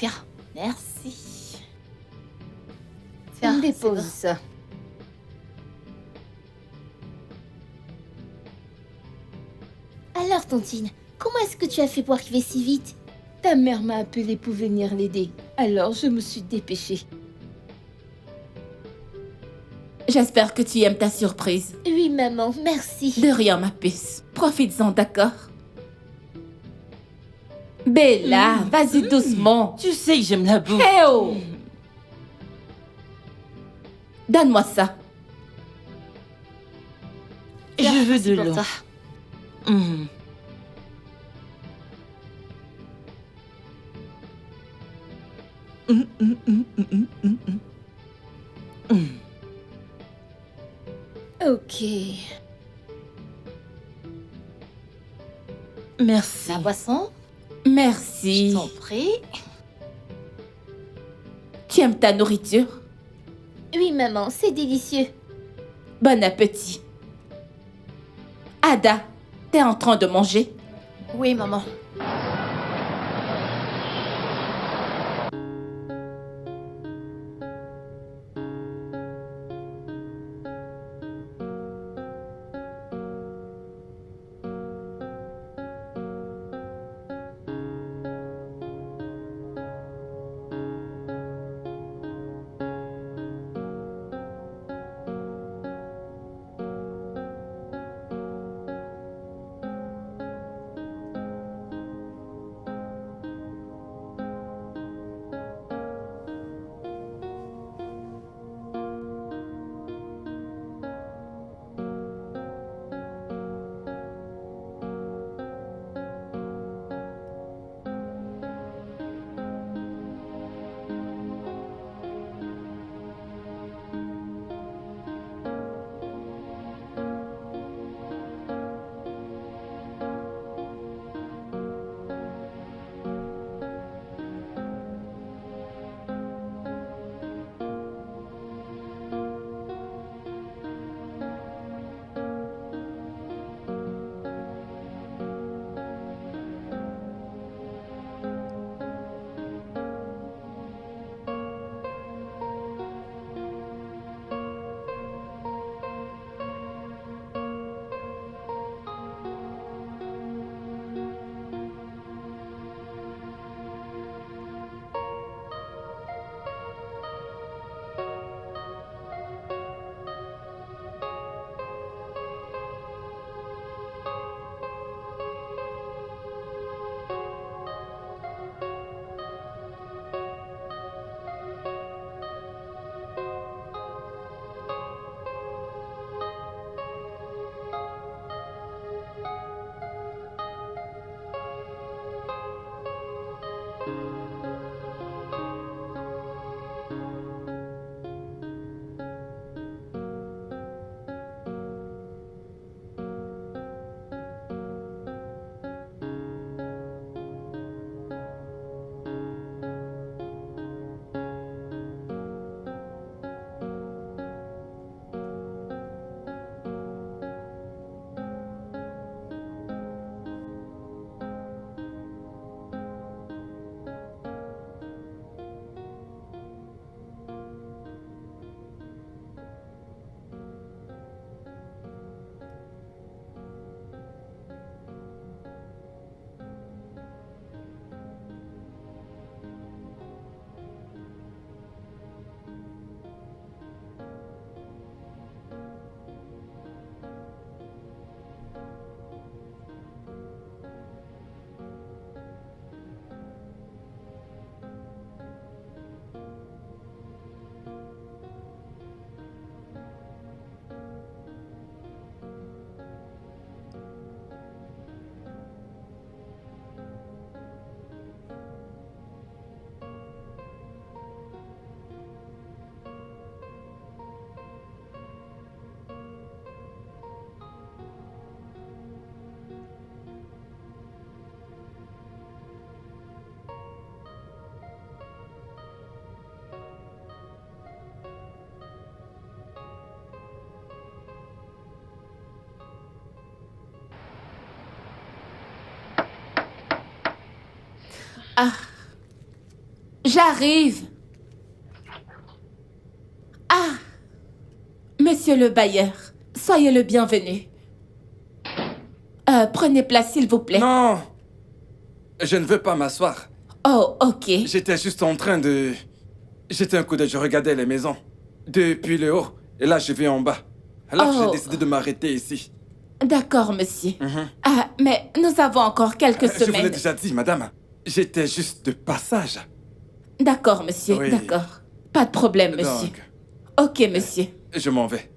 Tiens, merci. Tiens, On c'est dépose bon. ça. Alors, Tontine, comment est-ce que tu as fait pour arriver si vite? Ta mère m'a appelé pour venir l'aider. Alors, je me suis dépêchée. J'espère que tu aimes ta surprise. Oui, maman, merci. De rien, ma puce. Profites-en, d'accord? Bella, vas-y doucement. Tu sais que j'aime la bouffe. Hey oh! Donne-moi ça. Je veux de C'est pour l'eau. toi. Hum. Ok. Merci. La boisson, Merci. je t'en prie. Tu aimes ta nourriture? Oui, maman, c'est délicieux. Bon appétit. Ada, t'es en train de manger? Oui, maman. J'arrive. Ah, monsieur le bailleur, soyez le bienvenu. Prenez place, s'il vous plaît. Non! Je ne veux pas m'asseoir. Oh, ok. J'étais juste en train de... J'étais un coup d'œil, je regardais les maisons. Depuis le haut. Et là, je vais en bas. Alors Oh. j'ai décidé de m'arrêter ici. D'accord, monsieur. Ah, mais nous avons encore quelques Je vous l'ai semaines. déjà dit, madame. J'étais juste de passage. D'accord, monsieur, Oui. d'accord. Pas de problème, monsieur. Donc, Ok, monsieur. je m'en vais.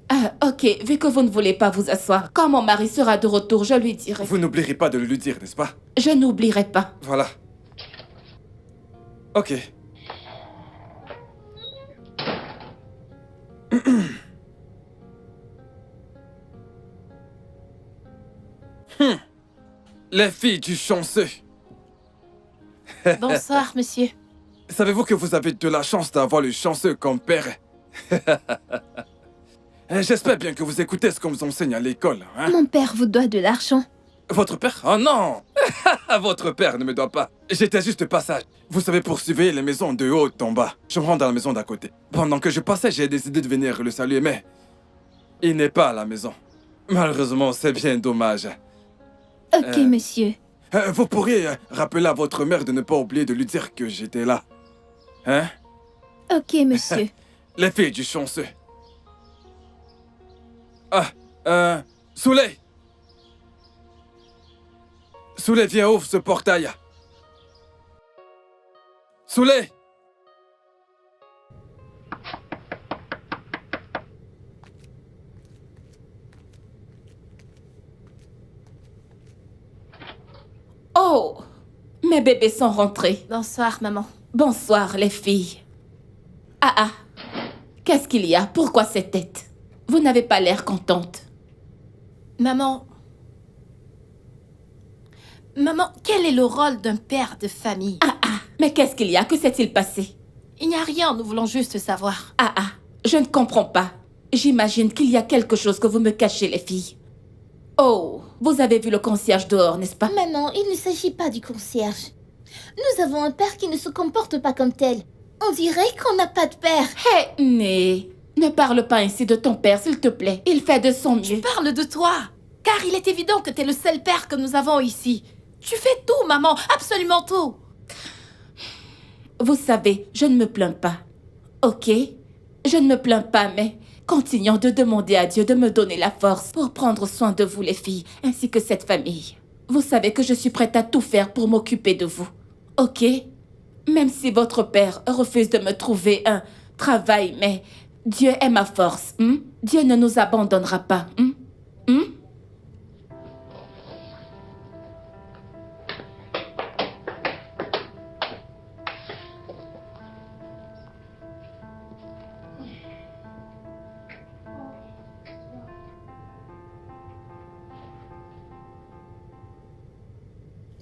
Ah, ok, vu que vous ne voulez pas vous asseoir, quand mon mari sera de retour, je lui dirai. Vous n'oublierez pas de le lui dire, n'est-ce pas? Je n'oublierai pas. Voilà. Ok. Les filles du chanceux. Bonsoir, monsieur. Savez-vous que vous avez de la chance d'avoir le chanceux comme père? J'espère bien que vous écoutez ce qu'on vous enseigne à l'école, hein? Mon père vous doit de l'argent. Votre père? Oh non! Votre père ne me doit pas. J'étais juste de passage. Vous savez, pour surveiller les maisons de haut en bas. Je me rends dans la maison d'à côté. Pendant que je passais, j'ai décidé de venir le saluer, mais... il n'est pas à la maison. Malheureusement, c'est bien dommage. Ok, monsieur. Vous pourriez rappeler à votre mère de ne pas oublier de lui dire que j'étais là. Hein? Ok, monsieur. Les filles du chanceux. Ah, Souley! Souley, viens, ouvre ce portail. Souley! Oh, mes bébés sont rentrés. Bonsoir, maman. Bonsoir, les filles. Ah, qu'est-ce qu'il y a? Pourquoi cette tête? Vous n'avez pas l'air contente. Maman... Maman, quel est le rôle d'un père de famille? Mais qu'est-ce qu'il y a? Que s'est-il passé? Il n'y a rien, nous voulons juste savoir. Je ne comprends pas. J'imagine qu'il y a quelque chose que vous me cachez, les filles. Oh, vous avez vu le concierge dehors, n'est-ce pas? Maman, il ne s'agit pas du concierge. Nous avons un père qui ne se comporte pas comme tel. On dirait qu'on n'a pas de père. Hé, Né, ne parle pas ainsi de ton père, s'il te plaît. Il fait de son Je mieux. parle de toi, car il est évident que t'es le seul père que nous avons ici. Tu fais tout, maman, absolument tout. Vous savez, je ne me plains pas. Ok? Je ne me plains pas, mais continuons de demander à Dieu de me donner la force pour prendre soin de vous, les filles, ainsi que cette famille. Vous savez que je suis prête à tout faire pour m'occuper de vous. Ok? Même si votre père refuse de me trouver un travail, mais Dieu est ma force. Dieu ne nous abandonnera pas.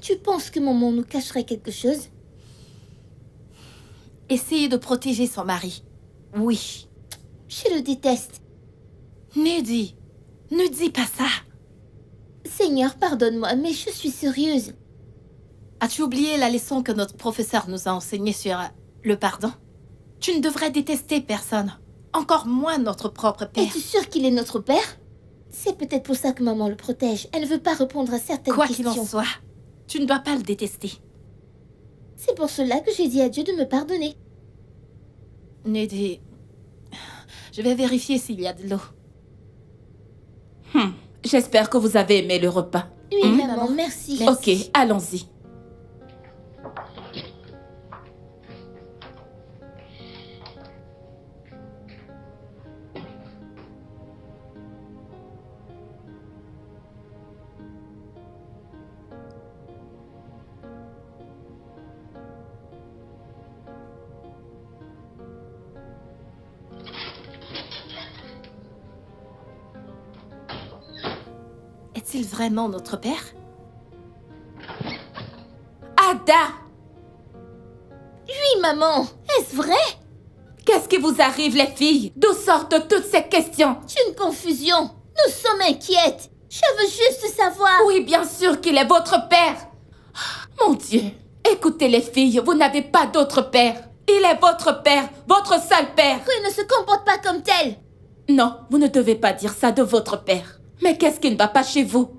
Tu penses que maman nous cacherait quelque chose? Essayez de protéger son mari. Oui. Je le déteste. Neddy, ne dis pas ça. Seigneur, pardonne-moi, mais je suis sérieuse. As-tu oublié la leçon que notre professeur nous a enseignée sur le pardon? Tu ne devrais détester personne, encore moins notre propre père. Es-tu sûre qu'il est notre père? C'est peut-être pour ça que maman le protège. Elle ne veut pas répondre à certaines Quoi questions. qu'il en soit, tu ne dois pas le détester. C'est pour cela que j'ai dit à Dieu de me pardonner. Neddy, je vais vérifier s'il y a de l'eau. J'espère que vous avez aimé le repas. Oui, maman, maman. merci. Ok, allons-y. Est-il vraiment notre père? Ada! Oui, maman. Est-ce vrai? Qu'est-ce qui vous arrive, les filles? D'où sortent toutes ces questions? C'est une confusion. Nous sommes inquiètes. Je veux juste savoir. Oui, bien sûr qu'il est votre père. Mon Dieu, Écoutez les filles, vous n'avez pas d'autre père. Il est votre père, votre sale père. Rue ne se comporte pas comme tel. Non, vous ne devez pas dire ça de votre père. Mais qu'est-ce qui ne va pas chez vous?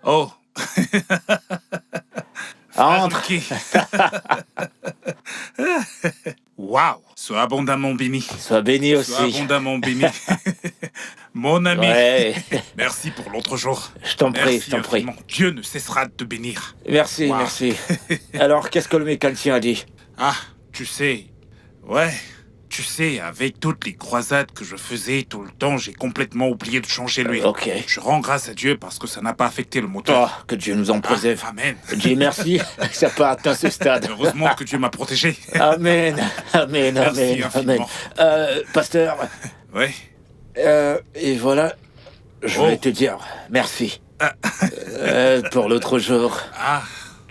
Oh. Entre. Ruki. Waouh. Sois abondamment béni. Sois béni aussi. Sois abondamment béni. Mon ami. Ouais, Merci pour l'autre jour. je t'en prie, Merci je t'en prie. infiniment. Dieu ne cessera de te bénir. Merci, Wow. merci. Alors, qu'est-ce que le mécanicien a dit? Ah, tu sais. Ouais. Tu sais, avec toutes les croisades que je faisais tout le temps, j'ai complètement oublié de changer l'huile. Ok. Je rends grâce à Dieu parce que ça n'a pas affecté le moteur. Oh, que Dieu nous en préserve. Ah, amen. Dis merci, ça n'a pas atteint ce stade. Heureusement que Dieu m'a protégé. Amen, amen, Merci amen, amen. infiniment. Pasteur, Ouais. et voilà, je Oh. voulais te dire merci. Pour l'autre jour, Ah.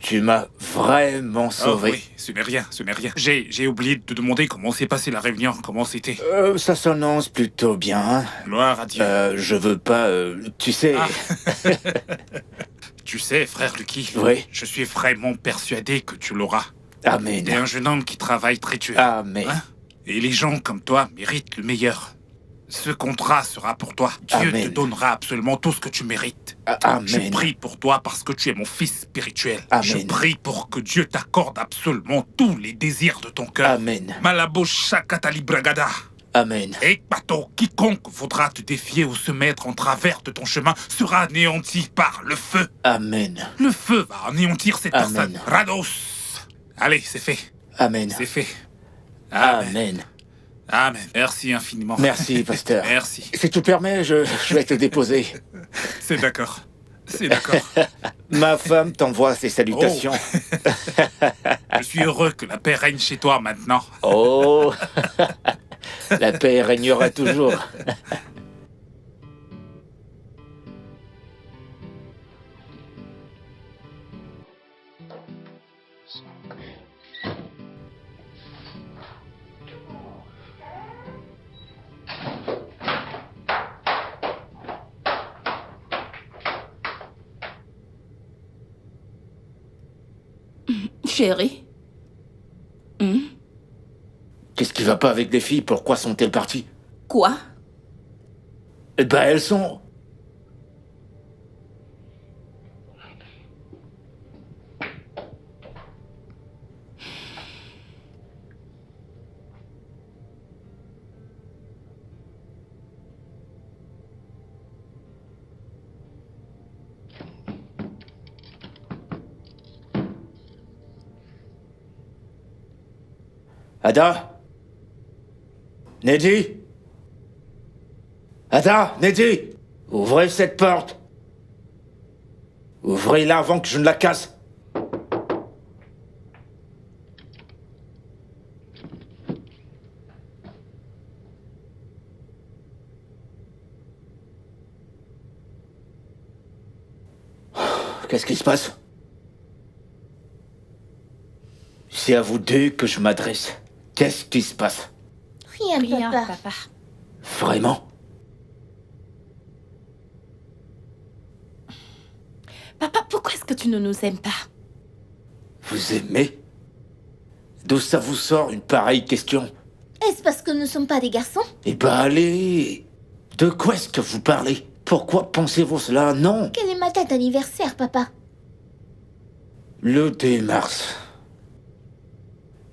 tu m'as vraiment Oh, sauvé. oui, ce n'est rien, ce n'est rien. J'ai oublié de te demander comment s'est passée la réunion, comment c'était. Ça s'annonce plutôt bien. Gloire à Dieu. Je veux pas, tu sais... Ah. Tu sais, frère Lucky, Oui. je suis vraiment persuadé que tu l'auras. Amen. T'es un jeune homme qui travaille très dur. Amen. Hein? Et les gens comme toi méritent le meilleur. Ce contrat sera pour toi. Dieu Amen. te donnera absolument tout ce que tu mérites. Amen. Je prie pour toi parce que tu es mon fils spirituel. Amen. Je prie pour que Dieu t'accorde absolument tous les désirs de ton cœur. Amen. Malabo Shakatali Bragada. Amen. Et bateau, quiconque voudra te défier ou se mettre en travers de ton chemin sera anéanti par le feu. Amen. Le feu va anéantir cette Amen. personne. Rados. Allez, c'est fait. Amen. C'est fait. Amen. Amen. Amen. Merci infiniment. Merci, pasteur. Merci. Si tu le permets, je vais te déposer. C'est d'accord. C'est d'accord. Ma femme t'envoie ses salutations. Je suis heureux que la paix règne chez toi maintenant. Oh, la paix régnera toujours. Chérie? Qu'est-ce qui va pas avec les filles? Pourquoi sont-elles parties? Quoi? Eh ben, elles sont... Ada? Neddy? Ada? Neddy? Ouvrez cette porte. Ouvrez-la avant que je ne la casse. Qu'est-ce qui se passe? C'est à vous deux que je m'adresse. Qu'est-ce qui se passe? Rien, Rien, papa. papa. Vraiment? Papa, pourquoi est-ce que tu ne nous aimes pas? Vous aimez? D'où ça vous sort une pareille question? Est-ce parce que nous ne sommes pas des garçons? Eh ben allez! De quoi est-ce que vous parlez? Pourquoi pensez-vous cela? Non! Quelle est ma date d'anniversaire, papa? Le 2 mars.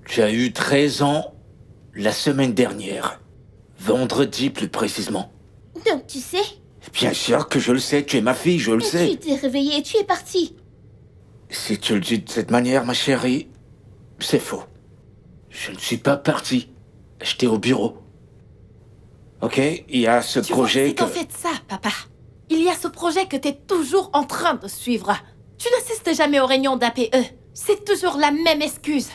Tu as eu 13 ans la semaine dernière. Vendredi plus précisément. Donc tu sais? Bien sûr que je le sais, tu es ma fille, je le Et sais. tu t'es réveillé et tu es parti. Si tu le dis de cette manière, ma chérie, c'est faux. Je ne suis pas parti. J'étais au bureau. Ok, il y a ce Tu vois, projet c'est que... qu'en fait ça, papa. Il y a ce projet que t'es toujours en train de suivre. Tu n'assistes jamais aux réunions d'APE. C'est toujours la même excuse.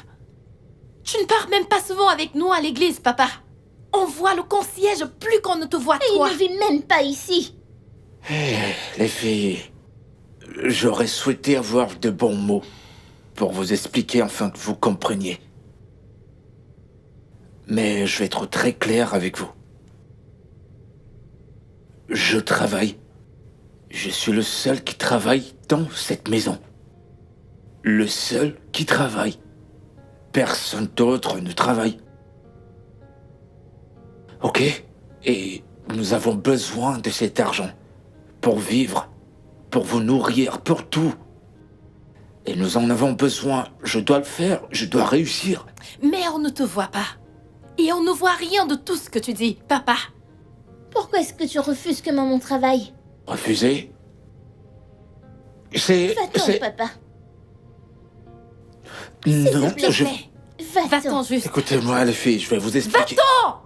Tu ne pars même pas souvent avec nous à l'église, papa. On voit le concierge plus qu'on ne te voit Et toi. il ne vit même pas ici. Les filles, j'aurais souhaité avoir de bons mots pour vous expliquer afin que vous compreniez. Mais je vais être très clair avec vous. Je travaille. Je suis le seul qui travaille dans cette maison. Le seul qui travaille. Personne d'autre ne travaille. Ok? Et nous avons besoin de cet argent pour vivre, pour vous nourrir, pour tout. Et nous en avons besoin. Je dois le faire, je dois réussir. Mais on ne te voit pas. Et on ne voit rien de tout ce que tu dis, papa. Pourquoi est-ce que tu refuses que maman travaille? Refuser? C'est... Va-t'en, papa. Non, S'il te plaît. je... Va-t'en. Va-t'en juste. Écoutez-moi les filles, je vais vous expliquer. Va-t'en!